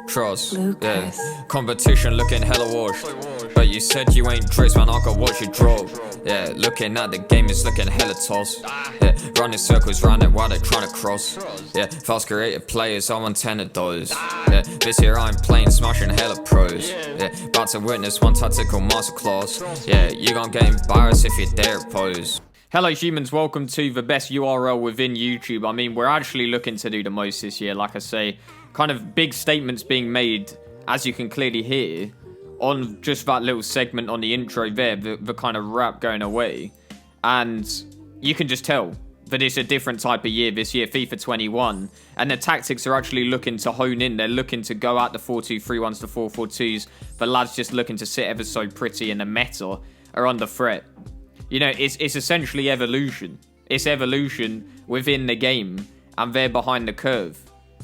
Trust, yeah. Competition looking hella washed. But you said you ain't tricks, man, I got what you drop. Yeah, looking at the game, it's looking hella toss. Yeah, running circles round it while they're trying to cross. Yeah, fast creative players, I want 10 of those. Yeah, this year I'm playing, smashing hella pros. Yeah, about to witness one tactical masterclass. Yeah, you gon' get embarrassed if you dare pose. Hello humans, welcome to the best URL within YouTube. I mean, we're actually looking to do the most this year, like I say. Kind of big statements being made, as you can clearly hear, on just that little segment on the intro there, the kind of rap going away. And you can just tell that it's a different type of year this year, FIFA 21. And the tactics are actually looking to hone in. They're looking to go out the 4-2-3-1s to 4-4-2s. The lads just looking to sit ever so pretty, and the meta are under threat. You know, it's essentially evolution. It's evolution within the game, and they're behind the curve.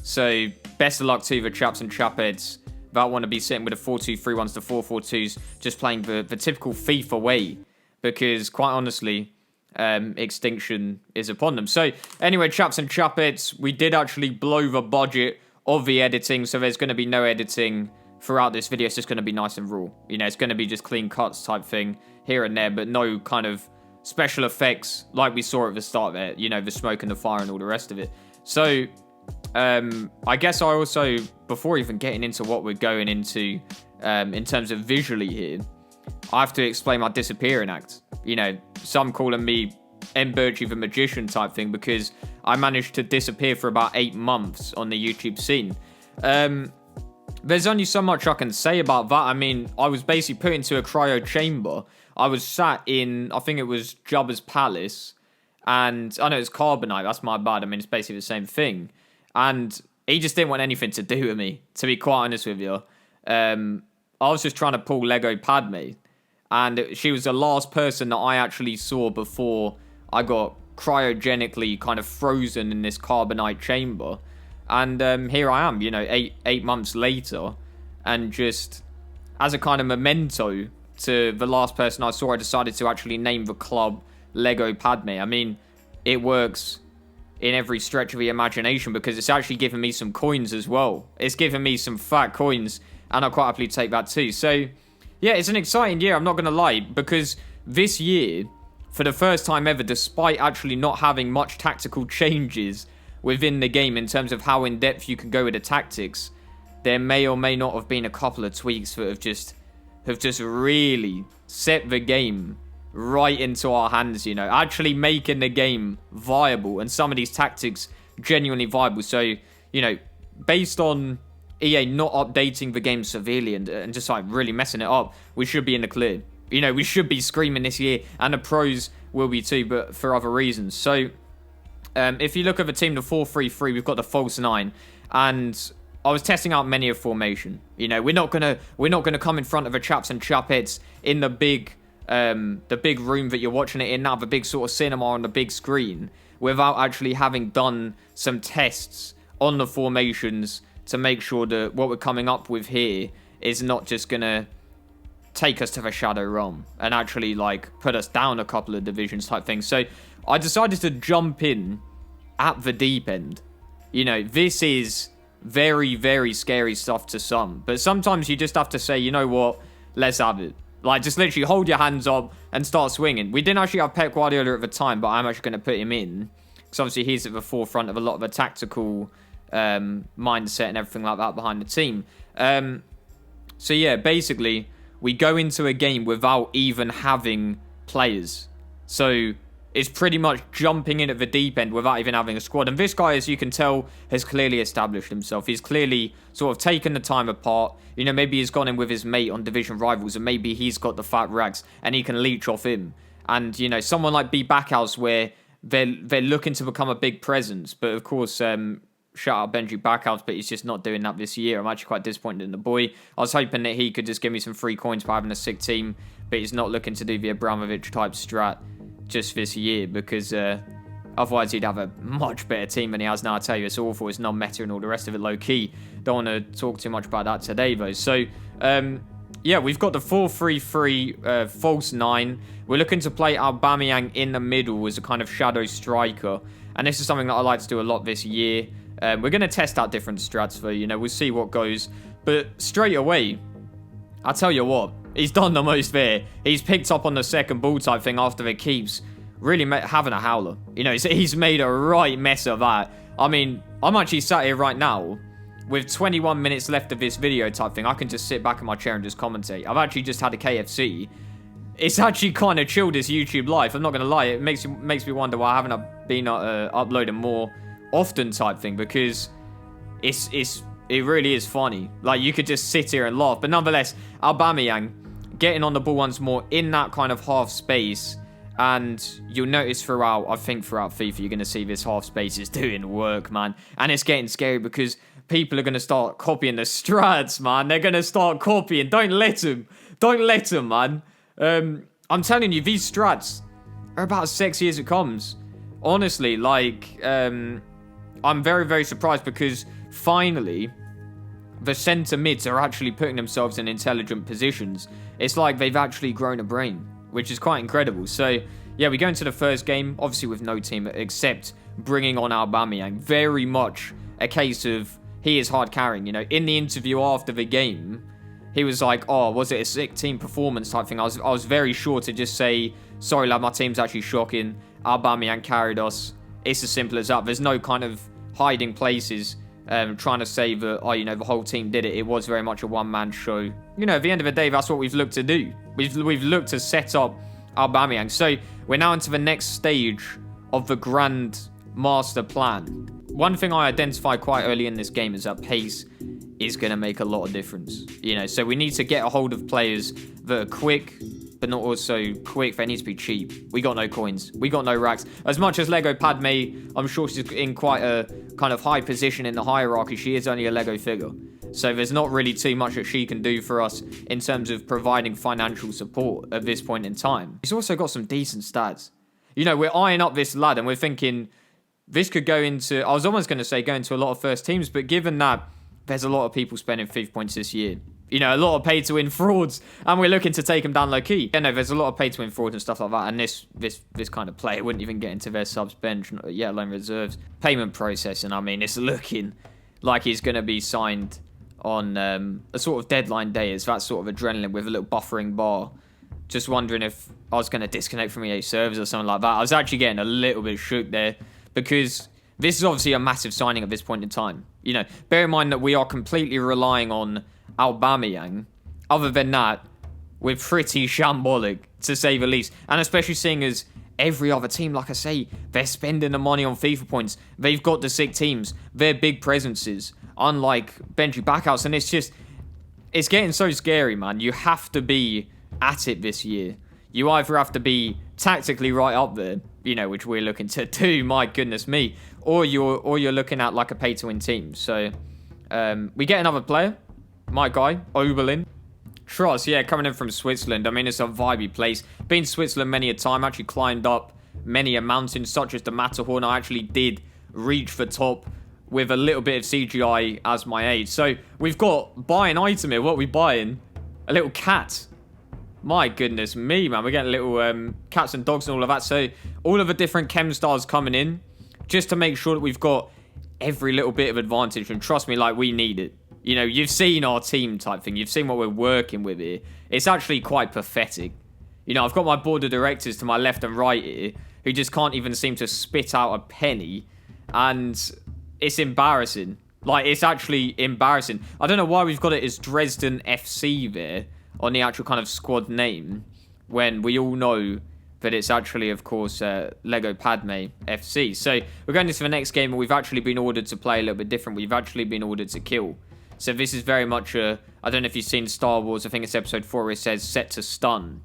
So, best of luck to the chaps and chapettes that want to be sitting with the 4-2-3-1s to 4-4-2s, just playing the typical FIFA way. Because, quite honestly, extinction is upon them. So, anyway, chaps and chapettes, we did actually blow the budget of the editing, so there's going to be no editing throughout this video. It's just going to be nice and raw. You know, it's going to be just clean cuts type thing here and there, but no kind of special effects like we saw at the start there. You know, the smoke and the fire and all the rest of it. So, I guess I also, before even getting into what we're going into in terms of visually here, I have to explain my disappearing act. You know, some calling me Mbirchy the magician type thing, because I managed to disappear for about 8 months on the YouTube scene. There's only so much I can say about that. I mean, I was basically put into a cryo chamber. I was sat in, I think it was Jabba's palace, and I know it's carbonite, that's my bad. I mean, it's basically the same thing. And he just didn't want anything to do with me, to be quite honest with you. I was just trying to pull Lego Padme, and she was the last person that I actually saw before I got cryogenically kind of frozen in this carbonite chamber. And here I am, you know, eight months later, and just as a kind of memento to the last person I saw, I decided to actually name the club Lego Padme. I mean, it works in every stretch of the imagination, because it's actually given me some coins as well. It's given me some fat coins, and I'll quite happily take that too. So, yeah, it's an exciting year, I'm not going to lie, because this year, for the first time ever, despite actually not having much tactical changes within the game in terms of how in-depth you can go with the tactics, there may or may not have been a couple of tweaks that have just really set the game right into our hands, you know, actually making the game viable, and some of these tactics genuinely viable. So, you know, based on EA not updating the game severely and just like really messing it up, we should be in the clear. You know, we should be screaming this year, and the pros will be too, but for other reasons. So, if you look at the team, the 4-3-3, we've got the false 9, and I was testing out many of formation. You know, we're not gonna come in front of the chaps and chapettes in the big room that you're watching it in now, the big sort of cinema on the big screen, without actually having done some tests on the formations to make sure that what we're coming up with here is not just gonna take us to the Shadow Realm and actually like put us down a couple of divisions type thing. So I decided to jump in at the deep end. You know, this is very, very scary stuff to some, but sometimes you just have to say, you know what, let's have it. Like, just literally hold your hands up and start swinging. We didn't actually have Pep Guardiola at the time, but I'm actually going to put him in, because obviously he's at the forefront of a lot of the tactical mindset and everything like that behind the team. So yeah, basically, we go into a game without even having players. So is pretty much jumping in at the deep end without even having a squad. And this guy, as you can tell, has clearly established himself. He's clearly sort of taken the time apart. You know, maybe he's gone in with his mate on division rivals, and maybe he's got the fat rags and he can leech off him. And, you know, someone like B Backhouse, where they're looking to become a big presence. But, of course, shout out Benji Backhouse, but he's just not doing that this year. I'm actually quite disappointed in the boy. I was hoping that he could just give me some free coins by having a sick team, but he's not looking to do the Abramovich type strat just this year, because otherwise he'd have a much better team than he has now. I tell you, it's awful. It's non-meta and all the rest of it, low-key. Don't want to talk too much about that today, though. So, yeah, we've got the 4-3-3 false 9. We're looking to play Aubameyang in the middle as a kind of shadow striker. And this is something that I like to do a lot this year. We're going to test out different strats for, you know, we'll see what goes. But straight away, I'll tell you what, he's done the most there. He's picked up on the second ball type thing after the keeps. Really having a howler. You know, he's made a right mess of that. I mean, I'm actually sat here right now with 21 minutes left of this video type thing. I can just sit back in my chair and just commentate. I've actually just had a KFC. It's actually kind of chilled this YouTube life. I'm not going to lie. It makes me wonder why I haven't been uploading more often type thing, because it really is funny. Like, you could just sit here and laugh. But nonetheless, Aubameyang getting on the ball once more in that kind of half space. And you'll notice throughout FIFA, you're going to see this half space is doing work, man. And it's getting scary because people are going to start copying the strats, man. They're going to start copying. Don't let them. Don't let them, man. I'm telling you, these strats are about as sexy as it comes. Honestly, like, I'm very, very surprised because finally the centre mids are actually putting themselves in intelligent positions. It's like they've actually grown a brain, which is quite incredible. So, yeah, we go into the first game, obviously with no team except bringing on Aubameyang. Very much a case of he is hard carrying. You know, in the interview after the game, he was like, oh, was it a sick team performance type thing? I was very sure to just say, sorry, lad, my team's actually shocking. Aubameyang carried us. It's as simple as that. There's no kind of hiding places trying to say that, oh, you know, the whole team did it. It was very much a one-man show. You know, at the end of the day, that's what we've looked to do. We've looked to set up Aubameyang. So we're now into the next stage of the grand master plan. One thing I identified quite early in this game is that pace is going to make a lot of difference. You know, so we need to get a hold of players that are quick, but not also quick. They need to be cheap. We got no coins. We got no racks. As much as Lego Padme, I'm sure she's in quite a kind of high position in the hierarchy. She is only a Lego figure. So there's not really too much that she can do for us in terms of providing financial support at this point in time. He's also got some decent stats. You know, we're eyeing up this lad and we're thinking this could go into, I was almost going to say go into a lot of first teams, but given that there's a lot of people spending FIFA points this year, you know, a lot of pay-to-win frauds, and we're looking to take them down low-key. Yeah, no, there's a lot of pay-to-win frauds and stuff like that, and this kind of player wouldn't even get into their subs bench, yet alone reserves. Payment processing, I mean, it's looking like he's going to be signed on a sort of deadline day. It's that sort of adrenaline with a little buffering bar. Just wondering if I was going to disconnect from EA servers or something like that. I was actually getting a little bit shook there, because this is obviously a massive signing at this point in time. You know, bear in mind that we are completely relying on Aubameyang. Other than that, we're pretty shambolic, to say the least. And especially seeing as every other team, like I say, they're spending the money on FIFA points. They've got the sick teams. They're big presences, unlike Mbirchy backouts. And it's getting so scary, man. You have to be at it this year. You either have to be tactically right up there, you know, which we're looking to do, my goodness me, or you're looking at like a pay-to-win team. So we get another player. My guy, Oberlin. Trust, yeah, coming in from Switzerland. I mean, it's a vibey place. Been to Switzerland many a time. Actually climbed up many a mountain, such as the Matterhorn. I actually did reach the top with a little bit of CGI as my aid. So we've got buy an item here. What are we buying? A little cat. My goodness me, man. We're getting little cats and dogs and all of that. So all of the different chem stars coming in just to make sure that we've got every little bit of advantage. And trust me, like, we need it. You know, you've seen our team type thing. You've seen what we're working with here. It's actually quite pathetic. You know, I've got my board of directors to my left and right here who just can't even seem to spit out a penny. And it's embarrassing. Like, it's actually embarrassing. I don't know why we've got it as Dresden FC there on the actual kind of squad name, when we all know that it's actually, of course, Lego Padme FC. So we're going into the next game, and we've actually been ordered to play a little bit different. We've actually been ordered to kill. So this is very much a, I don't know if you've seen Star Wars, I think it's episode 4, where it says set to stun.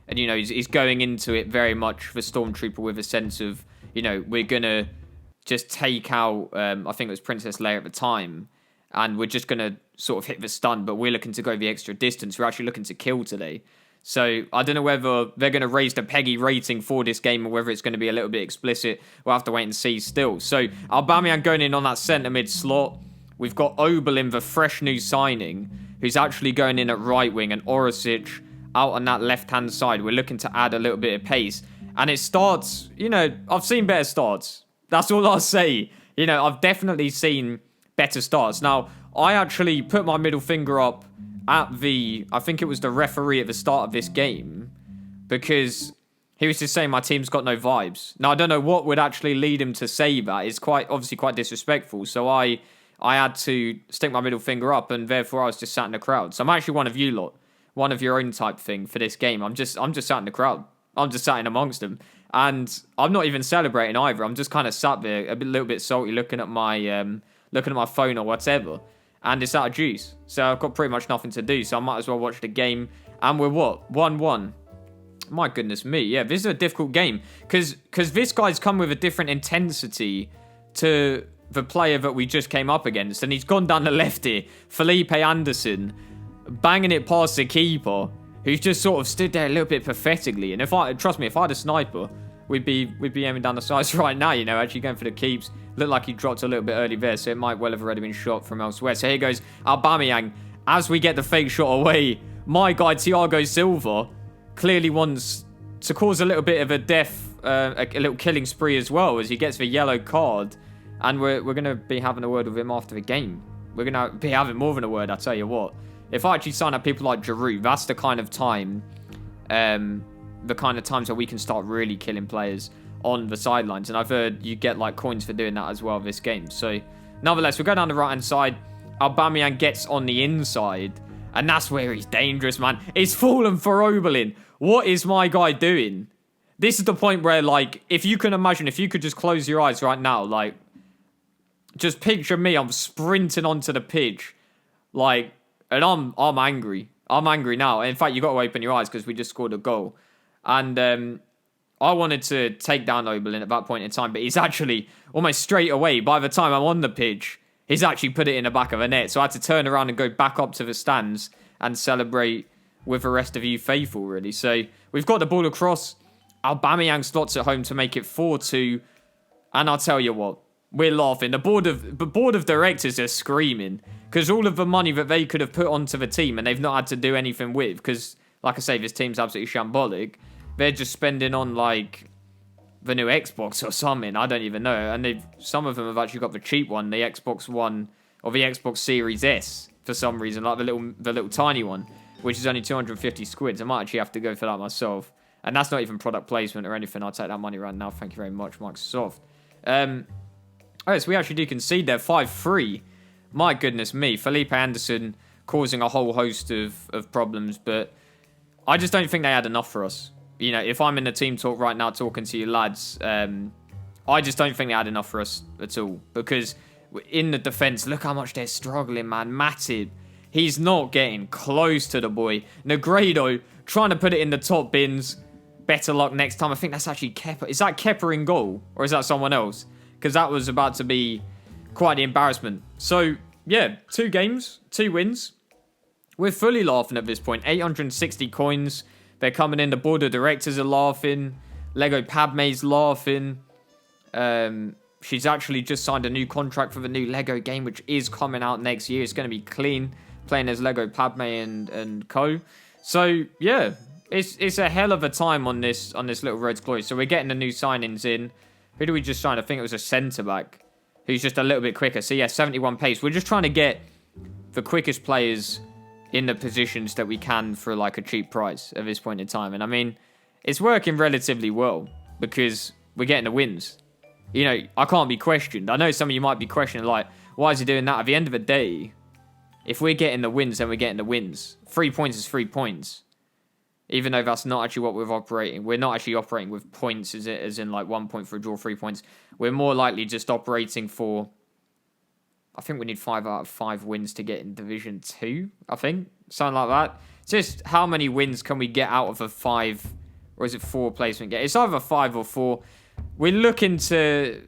And, you know, he's going into it very much the Stormtrooper with a sense of, you know, we're going to just take out, I think it was Princess Leia at the time, and we're just going to sort of hit the stun, but we're looking to go the extra distance. We're actually looking to kill today. So I don't know whether they're going to raise the PEGI rating for this game or whether it's going to be a little bit explicit. We'll have to wait and see still. So Aubameyang going in on that centre mid slot. We've got Oberlin, the fresh new signing, who's actually going in at right wing, and Orisic out on that left-hand side. We're looking to add a little bit of pace. And it starts, you know, I've seen better starts. That's all I'll say. You know, I've definitely seen better starts. Now, I actually put my middle finger up at I think it was the referee at the start of this game, because he was just saying my team's got no vibes. Now, I don't know what would actually lead him to say that. It's obviously quite disrespectful. So I had to stick my middle finger up, and therefore I was just sat in the crowd. So I'm actually one of you lot, one of your own type thing for this game. I'm just sat in the crowd. I'm just sat in amongst them, and I'm not even celebrating either. I'm just kind of sat there, little bit salty, looking at my phone or whatever, and it's out of juice. So I've got pretty much nothing to do. So I might as well watch the game. And we're what, 1-1. My goodness me, yeah, this is a difficult game because this guy's come with a different intensity to the player that we just came up against, and he's gone down the left here, Felipe Anderson, banging it past the keeper, who's just sort of stood there a little bit pathetically. And trust me, if I had a sniper, we'd be aiming down the sides right now, you know, actually going for the keeps. Looked like he dropped a little bit early there, so it might well have already been shot from elsewhere. So here goes Aubameyang as we get the fake shot away. My guy Thiago Silva clearly wants to cause a little bit of a little killing spree as well, as he gets the yellow card. And we're going to be having a word with him after the game. We're going to be having more than a word, I tell you what. If I actually sign up people like Giroud, that's the kind of time, the kind of times that we can start really killing players on the sidelines. And I've heard you get like coins for doing that as well this game. So, nonetheless, we go down the right-hand side. Aubameyang gets on the inside. And that's where he's dangerous, man. It's fallen for Oberlin. What is my guy doing? This is the point where, like, if you can imagine, if you could just close your eyes right now, like, just picture me, I'm sprinting onto the pitch, like, and I'm angry. I'm angry now. In fact, you got to open your eyes because we just scored a goal. And I wanted to take down Oberlin at that point in time, but he's actually almost straight away, by the time I'm on the pitch, he's actually put it in the back of the net. So I had to turn around and go back up to the stands and celebrate with the rest of you faithful, really. So we've got the ball across. Aubameyang slots at home to make it 4-2. And I'll tell you what, we're laughing. The board of directors are screaming because all of the money that they could have put onto the team and they've not had to do anything with, because, like I say, this team's absolutely shambolic. They're just spending on, like, the new Xbox or something. I don't even know. And some of them have actually got the cheap one, the Xbox One or the Xbox Series S for some reason, like the little tiny one, which is only 250 squids. I might actually have to go for that myself. And that's not even product placement or anything. I'll take that money right now. Thank you very much, Microsoft. So we actually do concede there, 5-3. My goodness me. Felipe Anderson causing a whole host of problems, but I just don't think they had enough for us. You know, if I'm in the team talk right now talking to you lads, I just don't think they had enough for us at all. Because in the defence, look how much they're struggling, man. Matip, he's not getting close to the boy. Negredo, trying to put it in the top bins. Better luck next time. I think that's actually Kepa. Is that Kepa in goal? Or is that someone else? Because that was about to be quite the embarrassment. So, yeah, 2 games, 2 wins. We're fully laughing at this point. 860 coins. They're coming in. The board of directors are laughing. Lego Padme's laughing. She's actually just signed a new contract for the new Lego game, which is coming out next year. It's going to be clean, playing as Lego Padme and co. So, yeah, it's a hell of a time on this little Reds Glory. So we're getting the new signings in. Who do we just sign? I think it was a centre-back who's just a little bit quicker. So, yeah, 71 pace. We're just trying to get the quickest players in the positions that we can for, like, a cheap price at this point in time. And, I mean, it's working relatively well because we're getting the wins. You know, I can't be questioned. I know some of you might be questioning, like, why is he doing that? At the end of the day, if we're getting the wins, then we're getting the wins. 3 points is 3 points. Even though that's not actually what we're operating. We're not actually operating with points as in like 1 point for a draw, 3 points. We're more likely just operating for, I think we need 5 out of 5 wins to get in Division 2, I think. Something like that. Just how many wins can we get out of a 5, or is it 4 placement game? It's either 5 or 4. We're looking to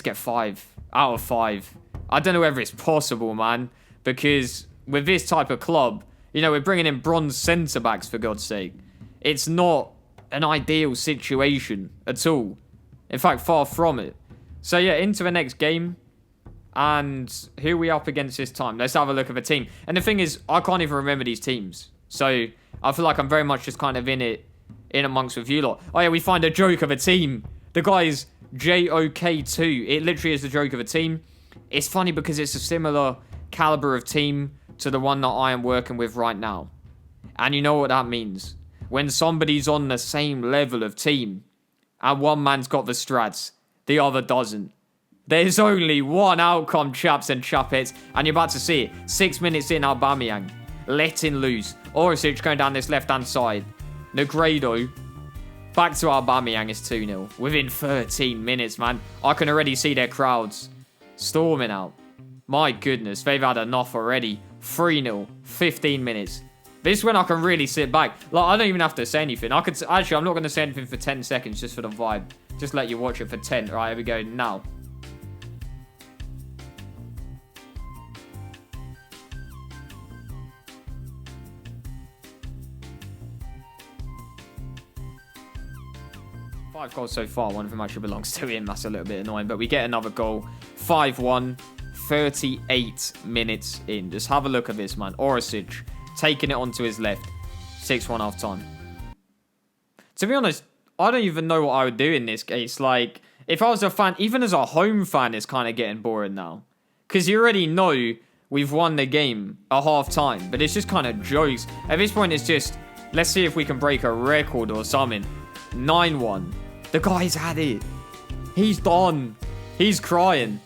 get 5 out of 5. I don't know whether it's possible, man. Because with this type of club, you know, we're bringing in bronze centre-backs, for God's sake. It's not an ideal situation at all. In fact, far from it. So, yeah, into the next game. And who are we up against this time? Let's have a look at the team. And the thing is, I can't even remember these teams. So, I feel like I'm very much just kind of in amongst with you lot. Oh, yeah, we find a joke of a team. The guy's JOK2. It literally is the joke of a team. It's funny because it's a similar caliber of team to the one that I am working with right now. And you know what that means. When somebody's on the same level of team, and one man's got the strats, the other doesn't. There's only one outcome, chaps and chapettes, and you're about to see it. 6 minutes in, Aubameyang letting loose. Orisic going down this left-hand side. Negredo back to Aubameyang is 2-0. Within 13 minutes, man. I can already see their crowds storming out. My goodness, they've had enough already. 3-0, 15 minutes. This is when I can really sit back. Like, I don't even have to say anything. Actually, I'm not going to say anything for 10 seconds just for the vibe. Just let you watch it for 10. All right, here we go now. Five goals so far. One of them actually belongs to him. That's a little bit annoying. But we get another goal. 5-1. 38 minutes in. Just have a look at this, man. Orisic taking it onto his left. 6-1 half time. To be honest, I don't even know what I would do in this case. Like, if I was a fan, even as a home fan, it's kind of getting boring now. Because you already know we've won the game at half time. But it's just kind of jokes. At this point, it's just, let's see if we can break a record or something. 9-1. The guy's had it. He's done. He's crying.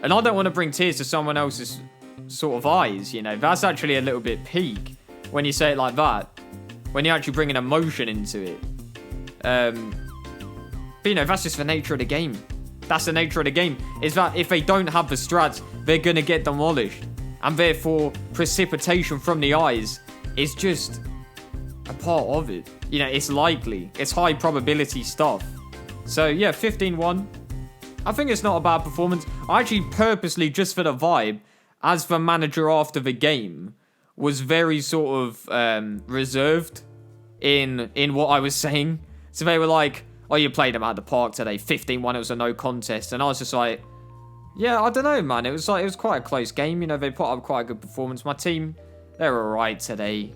And I don't want to bring tears to someone else's sort of eyes, you know. That's actually a little bit peak when you say it like that. When you actually bring an emotion into it. But, you know, that's just the nature of the game. That's the nature of the game. Is that if they don't have the strats, they're going to get demolished. And therefore, precipitation from the eyes is just a part of it. You know, it's likely. It's high probability stuff. So, yeah, 15-1. I think it's not a bad performance. I actually purposely, just for the vibe, as the manager after the game, was very sort of reserved in what I was saying. So they were like, oh, you played them at the park today. 15-1, it was a no contest. And I was just like, yeah, I don't know, man. It was quite a close game. You know, they put up quite a good performance. My team, they're all right today.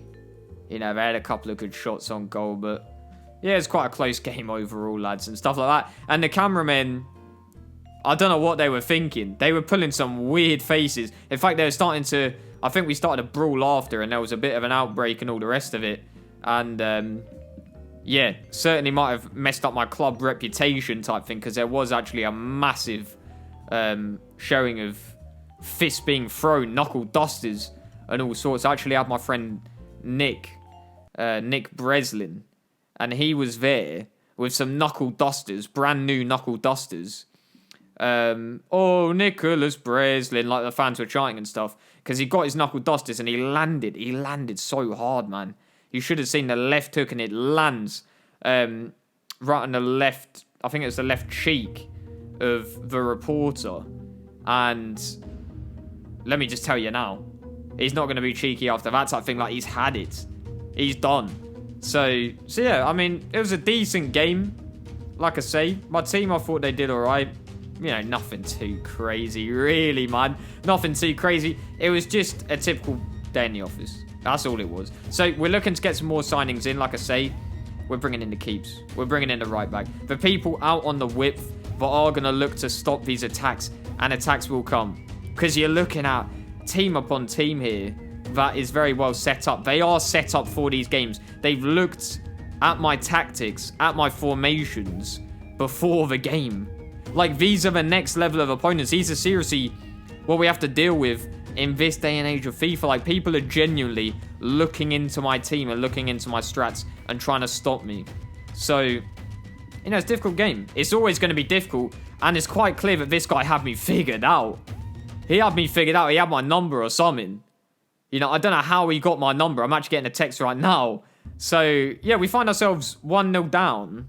You know, they had a couple of good shots on goal. But, yeah, it's quite a close game overall, lads, and stuff like that. And the cameramen, I don't know what they were thinking. They were pulling some weird faces. In fact, they were starting to, I think we started a brawl after, and there was a bit of an outbreak and all the rest of it. And, yeah, certainly might have messed up my club reputation type thing, because there was actually a massive showing of fists being thrown, knuckle dusters, and all sorts. I actually had my friend Nick Breslin, and he was there with some knuckle dusters, brand new knuckle dusters. Oh, Nicholas Breslin, like the fans were chanting and stuff, because he got his knuckle dusters and he landed so hard, man. You should have seen the left hook, and it lands right on the left, I think it was the left cheek of the reporter. And let me just tell you now, he's not going to be cheeky after that type of thing. Like, he's had it. He's done. So yeah, I mean, it was a decent game. Like I say, my team, I thought they did all right. You know, nothing too crazy, really, man. Nothing too crazy. It was just a typical day in the office. That's all it was. So we're looking to get some more signings in. Like I say, we're bringing in the keeps. We're bringing in the right back. The people out on the width that are going to look to stop these attacks, and attacks will come. Because you're looking at team upon team here that is very well set up. They are set up for these games. They've looked at my tactics, at my formations before the game. Like, these are the next level of opponents. These are seriously what we have to deal with in this day and age of FIFA. Like, people are genuinely looking into my team and looking into my strats and trying to stop me. So, you know, it's a difficult game. It's always going to be difficult. And it's quite clear that this guy had me figured out. He had me figured out. He had my number or something. You know, I don't know how he got my number. I'm actually getting a text right now. So, yeah, we find ourselves 1-0 down.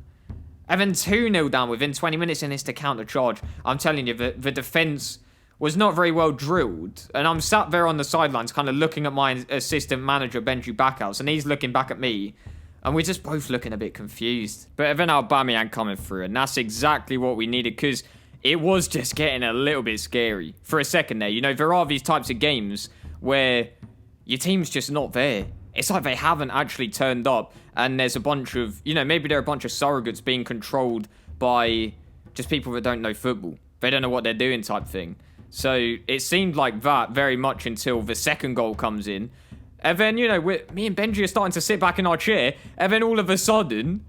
And then 2-0 down within 20 minutes, and it's to counter charge. I'm telling you, the defense was not very well drilled. And I'm sat there on the sidelines kind of looking at my assistant manager, Mbirchy Backhouse, and he's looking back at me. And we're just both looking a bit confused. But then Aubameyang coming through, and that's exactly what we needed, because it was just getting a little bit scary for a second there. You know, there are these types of games where your team's just not there. It's like they haven't actually turned up, and there's a bunch of, you know, maybe there are a bunch of surrogates being controlled by just people that don't know football. They don't know what they're doing type thing. So it seemed like that very much until the second goal comes in. And then, you know, me and Benji are starting to sit back in our chair. And then all of a sudden,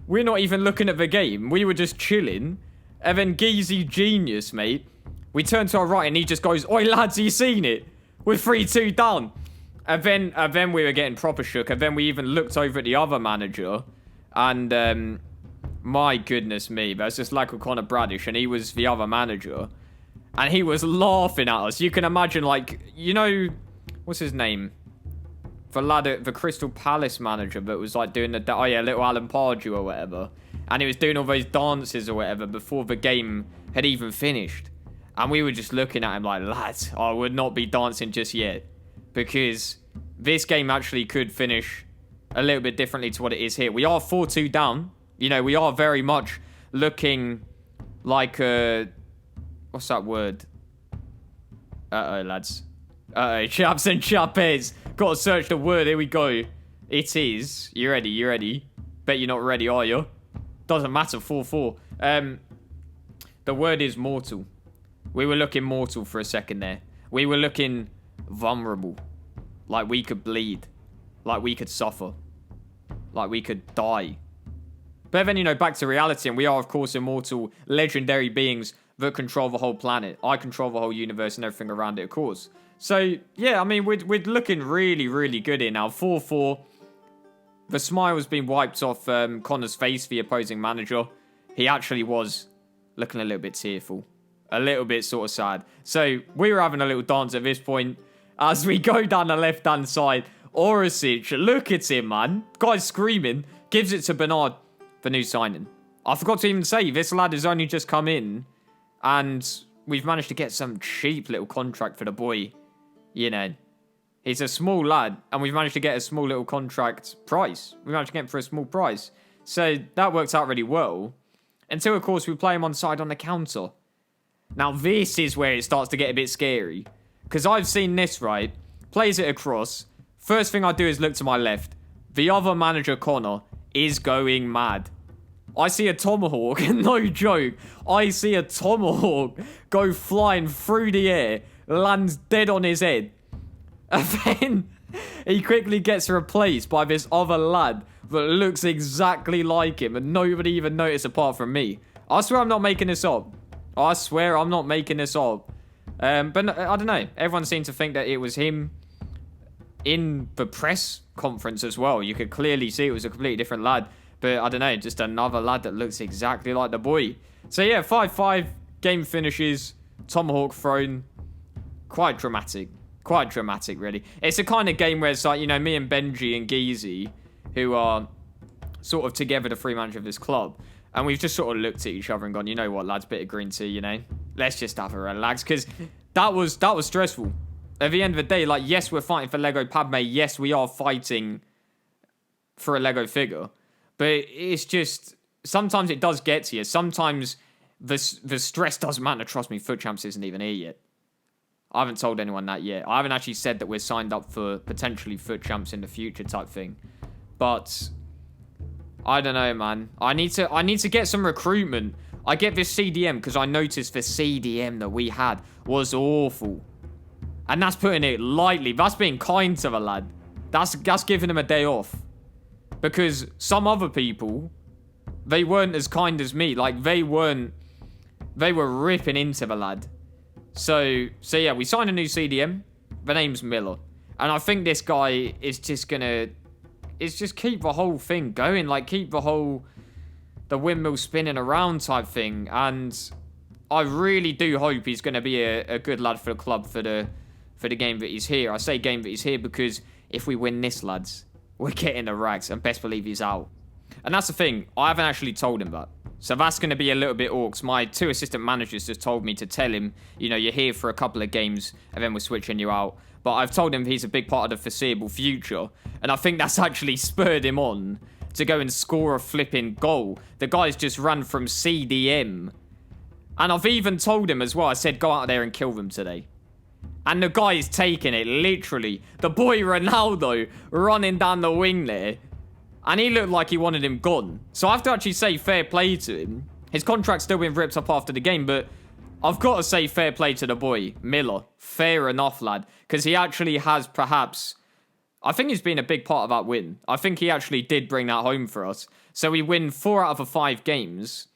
we're not even looking at the game. We were just chilling. And then Geezy genius, mate. We turn to our right and he just goes, "Oi, lads, you seen it? We're 3-2 down." And then we were getting proper shook. And then we even looked over at the other manager. And, my goodness me, there's this lad called Connor Bradish. And he was the other manager. And he was laughing at us. You can imagine, like, you know, what's his name? The lad, the Crystal Palace manager that was, like, doing the, oh yeah, little Alan Pardew or whatever. And he was doing all those dances or whatever before the game had even finished. And we were just looking at him like, lads, I would not be dancing just yet. Because this game actually could finish a little bit differently to what it is here. We are 4-2 down. You know, we are very much looking like a... What's that word? Uh-oh, lads. Uh-oh, chaps and chapettes. Gotta search the word. Here we go. It is. You ready? You ready? Bet you're not ready, are you? Doesn't matter. 4-4. The word is mortal. We were looking mortal for a second there. We were looking vulnerable. Like we could bleed. Like we could suffer. Like we could die. But then, you know, back to reality. And we are, of course, immortal, legendary beings that control the whole planet. I control the whole universe and everything around it, of course. So, yeah, I mean, we're looking really, really good here now. 4-4. The smile has been wiped off Connor's face, the opposing manager. He actually was looking a little bit tearful. A little bit sort of sad. So, we were having a little dance at this point. As we go down the left-hand side, Orisic, look at him, man. Guy's screaming. Gives it to Bernard, the new signing. I forgot to even say, this lad has only just come in. And we've managed to get some cheap little contract for the boy. You know, he's a small lad. And we've managed to get a small little contract price. We managed to get him for a small price. So that works out really well. Until, of course, we play him on side on the counter. Now, this is where it starts to get a bit scary. Because I've seen this, right? Plays it across. First thing I do is look to my left. The other manager, Connor, is going mad. I see a tomahawk, no joke. I see a tomahawk go flying through the air, lands dead on his head. And then he quickly gets replaced by this other lad that looks exactly like him and nobody even noticed apart from me. I swear I'm not making this up. I swear I'm not making this up. But no, I don't know. Everyone seemed to think that it was him in the press conference as well. You could clearly see it was a completely different lad. But I don't know, just another lad that looks exactly like the boy. So yeah, 5-5, game finishes, tomahawk thrown. Quite dramatic. Quite dramatic, really. It's a kind of game where it's like, you know, me and Benji and Geezy, who are sort of together the three manager of this club. And we've just sort of looked at each other and gone, you know what, lads, bit of green tea, you know. Let's just have a relax. Because that was stressful. At the end of the day, like, yes, we're fighting for Lego Padme. Yes, we are fighting for a Lego figure. But it's just, sometimes it does get to you. Sometimes the stress doesn't matter. Trust me, Foot Champs isn't even here yet. I haven't told anyone that yet. I haven't actually said that we're signed up for potentially Foot Champs in the future type thing. But I don't know, man. I need to get some recruitment. I get this CDM because I noticed the CDM that we had was awful. And that's putting it lightly. That's being kind to the lad. That's giving him a day off. Because some other people, they weren't as kind as me. Like, they were ripping into the lad. So yeah, we signed a new CDM. The name's Miller. And I think this guy is just gonna, keep the whole thing going. Like, keep the windmill spinning around type thing. And I really do hope he's gonna be a good lad for the club for the game that he's here. I say game that he's here because if we win this, lads, we're getting the racks, and best believe he's out. And that's the thing, I haven't actually told him that. So that's going to be a little bit orcs. My two assistant managers just told me to tell him, you know, you're here for a couple of games, and then we're switching you out. But I've told him he's a big part of the foreseeable future. And I think that's actually spurred him on to go and score a flipping goal. The guy's just run from CDM. And I've even told him as well, I said, go out there and kill them today. And the guy is taking it, literally. The boy Ronaldo running down the wing there. And he looked like he wanted him gone. So I have to actually say fair play to him. His contract's still been ripped up after the game, but I've got to say fair play to the boy, Miller. Fair enough, lad. Because he actually has perhaps... I think he's been a big part of that win. I think he actually did bring that home for us. So we win 4 out of the 5 games,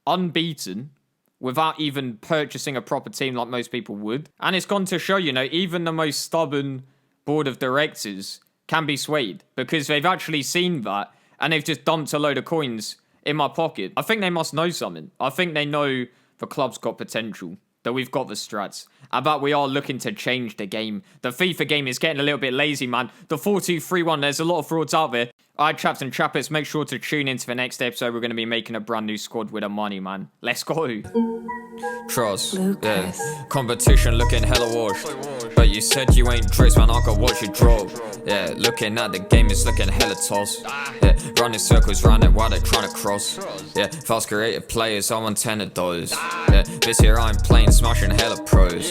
unbeaten, without even purchasing a proper team like most people would. And it's gone to show, you know, even the most stubborn board of directors can be swayed. Because they've actually seen that, and they've just dumped a load of coins in my pocket. I think they must know something. I think they know the club's got potential, that we've got the strats, and that we are looking to change the game. The FIFA game is getting a little bit lazy, man. The 4-2-3-1, there's a lot of frauds out there. Alright, chaps and chapettes, make sure to tune into the next episode. We're going to be making a brand new squad with the money, man. Let's go. Trust, yeah. Competition looking hella washed. But you said you ain't Driz, man, I got watch you drop. Yeah, looking at the game, it's looking hella toss. Yeah, running circles round it while they're trying to cross. Yeah, fast creative players, I want 10 of those. Yeah, this year I'm playing, smashing hella pros.